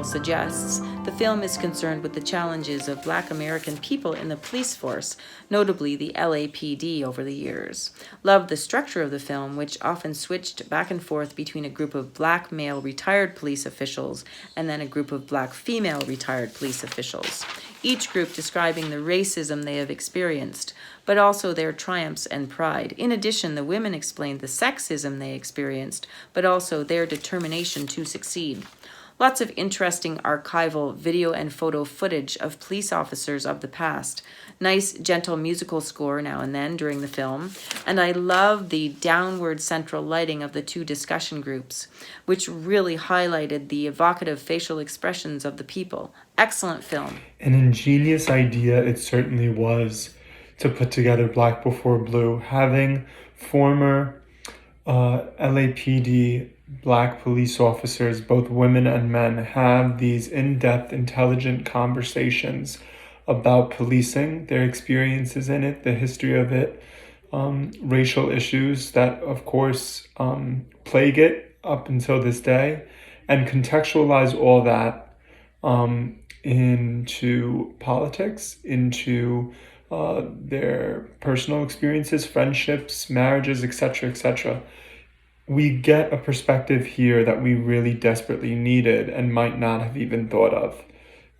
suggests, the film is concerned with the challenges of Black American people in the police force, notably the LAPD over the years. Loved the structure of the film, which often switched back and forth between a group of Black male retired police officials and then a group of Black female retired police officials, each group describing the racism they have experienced, but also their triumphs and pride. In addition, the women explained the sexism they experienced, but also their determination to succeed. Lots of interesting archival video and photo footage of police officers of the past. Nice, gentle musical score now and then during the film. And I love the downward central lighting of the two discussion groups, which really highlighted the evocative facial expressions of the people. Excellent film. An ingenious idea it certainly was to put together Black Before Blue. Having former LAPD Black police officers, both women and men, have these in-depth, intelligent conversations about policing, their experiences in it, the history of it, racial issues that, of course, plague it up until this day, and contextualize all that into politics, into their personal experiences, friendships, marriages, etc., etc. We get a perspective here that we really desperately needed and might not have even thought of.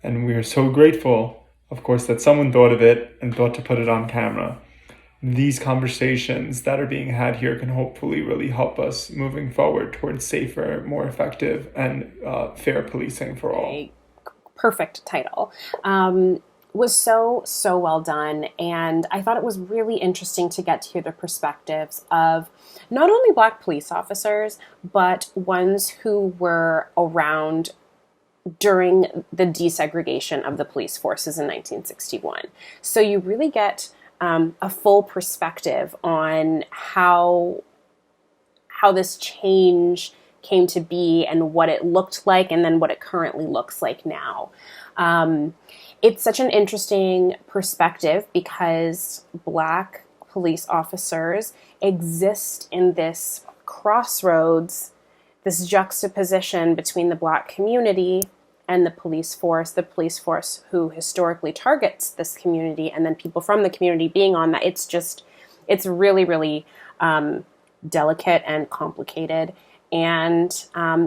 And we are so grateful, of course, that someone thought of it and thought to put it on camera. These conversations that are being had here can hopefully really help us moving forward towards safer, more effective, and fair policing for all. Perfect title. Was so well done, and I thought it was really interesting to get to hear the perspectives of not only Black police officers, but ones who were around during the desegregation of the police forces in 1961. So you really get a full perspective on how this change came to be and what it looked like, and then what it currently looks like now. It's such an interesting perspective because Black police officers exist in this crossroads, this juxtaposition between the Black community and the police force who historically targets this community, and then people from the community being on that. It's really, really delicate and complicated and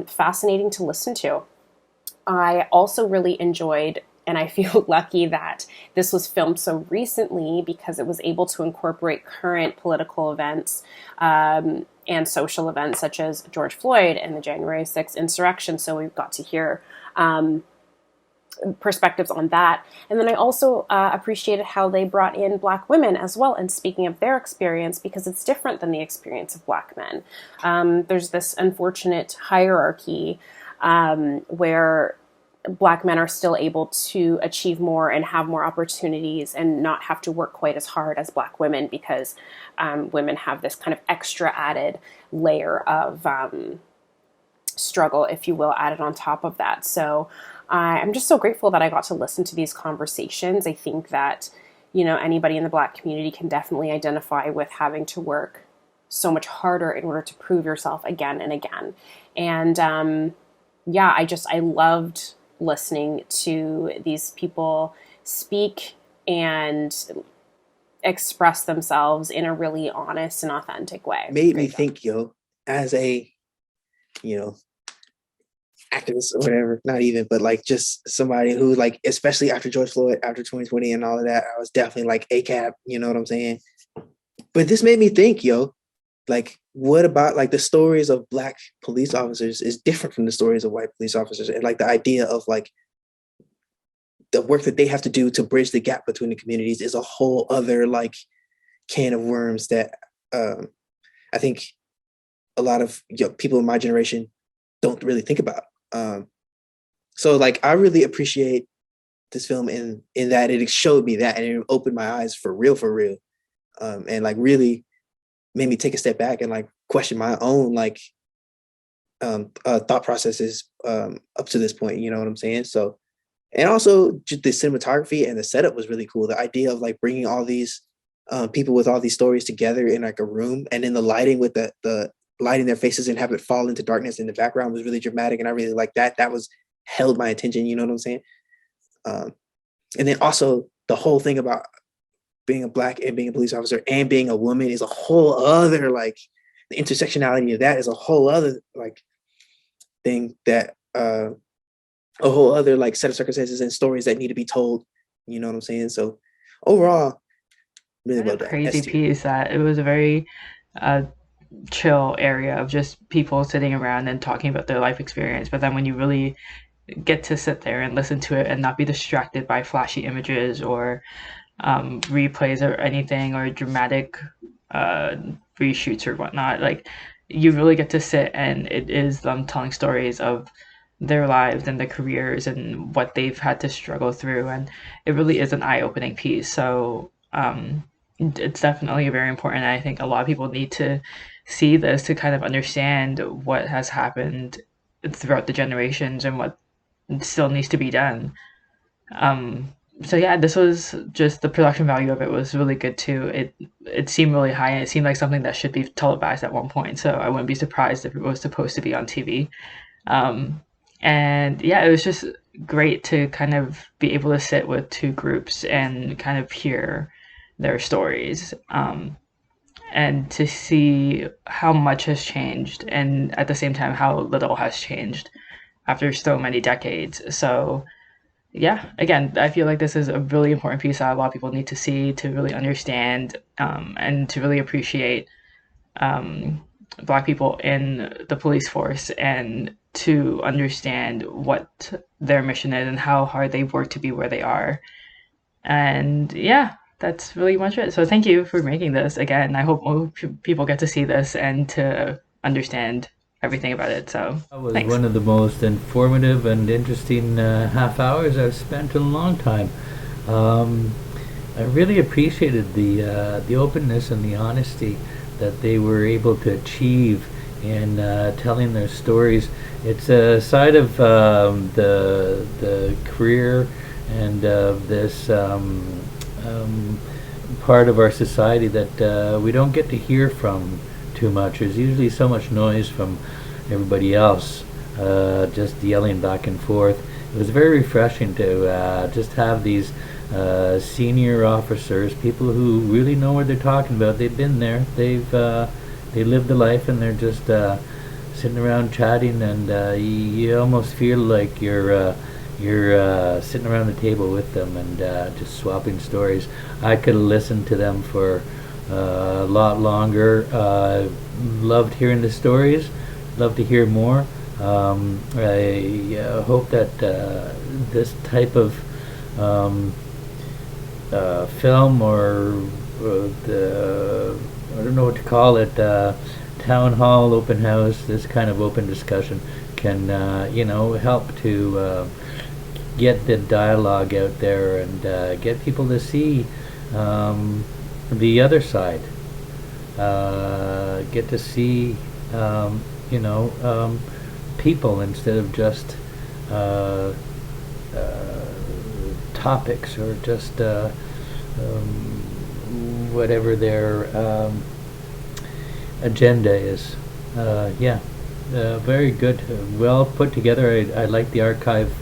fascinating to listen to. I also really enjoyed, and I feel lucky that this was filmed so recently because it was able to incorporate current political events and social events such as George Floyd and the January 6th insurrection. So we've got to hear perspectives on that. And then I also appreciated how they brought in Black women as well, and speaking of their experience, because it's different than the experience of Black men. There's this unfortunate hierarchy where Black men are still able to achieve more and have more opportunities and not have to work quite as hard as Black women, because women have this kind of extra added layer of struggle, if you will, added on top of that. So I'm just so grateful that I got to listen to these conversations. I think that, anybody in the Black community can definitely identify with having to work so much harder in order to prove yourself again and again. And I loved listening to these people speak and express themselves in a really honest and authentic way. Made me think, as a, activist or whatever, not even, but like just somebody who, like, especially after George Floyd, after 2020 and all of that, I was definitely like ACAB, you know what I'm saying? But this made me think, like, what about like the stories of Black police officers is different from the stories of white police officers, and like the idea of like the work that they have to do to bridge the gap between the communities is a whole other like can of worms that I think a lot of people in my generation don't really think about. So like I really appreciate this film in that it showed me that, and it opened my eyes for real, and like really made me take a step back and like question my own like thought processes up to this point, you know what I'm saying? So, and also just the cinematography and the setup was really cool. The idea of like bringing all these people with all these stories together in like a room, and then the lighting with the lighting their faces and have it fall into darkness in the background was really dramatic, and I really liked that. That was held my attention. You know what I'm saying? Um, and then also the whole thing about being a black and being a police officer and being a woman is a whole other like the intersectionality of that is a whole other like thing that a whole other like set of circumstances and stories that need to be told. You know what I'm saying? So overall, really Kind well of done. crazy S tier. piece that it was a very uh, chill area of just people sitting around and talking about their life experience. But then when you really get to sit there and listen to it and not be distracted by flashy images or replays or anything or dramatic uh, reshoots or whatnot. Like you really get to sit and it is them telling stories of their lives and their careers and what they've had to struggle through, and it really is an eye-opening piece. So it's definitely very important. I think a lot of people need to see this to kind of understand what has happened throughout the generations and what still needs to be done. Um, so yeah, this was just the production value of it was really good too. It seemed really high and it seemed like something that should be televised at one point. So I wouldn't be surprised if it was supposed to be on TV. Um, and yeah, it was just great to kind of be able to sit with two groups and kind of hear their stories. And to see how much has changed and at the same time how little has changed after so many decades. So yeah, again, I feel like this is a really important piece that a lot of people need to see to really understand and to really appreciate um, Black people in the police force and to understand what their mission is and how hard they've worked to be where they are. And yeah, that's really much it. So thank you for making this. Again, I hope more people get to see this and to understand everything about it. So That was thanks. one of the most informative and interesting half hours I've spent in a long time. Um, I really appreciated the openness and the honesty that they were able to achieve in telling their stories. It's a side of the career and of this part of our society that we don't get to hear from too much. There's usually so much noise from everybody else, just yelling back and forth. It was very refreshing to just have these senior officers, people who really know what they're talking about. They've been there. They lived the life, and they're just sitting around chatting, and you almost feel like you're sitting around the table with them and just swapping stories. I could have listened to them for a lot longer. Loved hearing the stories. Love to hear more. I hope that this type of film or I don't know what to call it, town hall, open house, this kind of open discussion can help to get the dialogue out there and get people to see the other side. Get to see people instead of just topics or just whatever their agenda is. Very good, well put together. I like the archive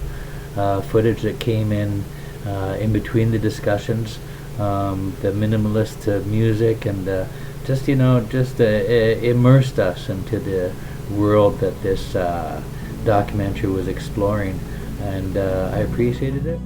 footage that came in between the discussions, the minimalist music, and just immersed us into the world that this documentary was exploring, and I appreciated it.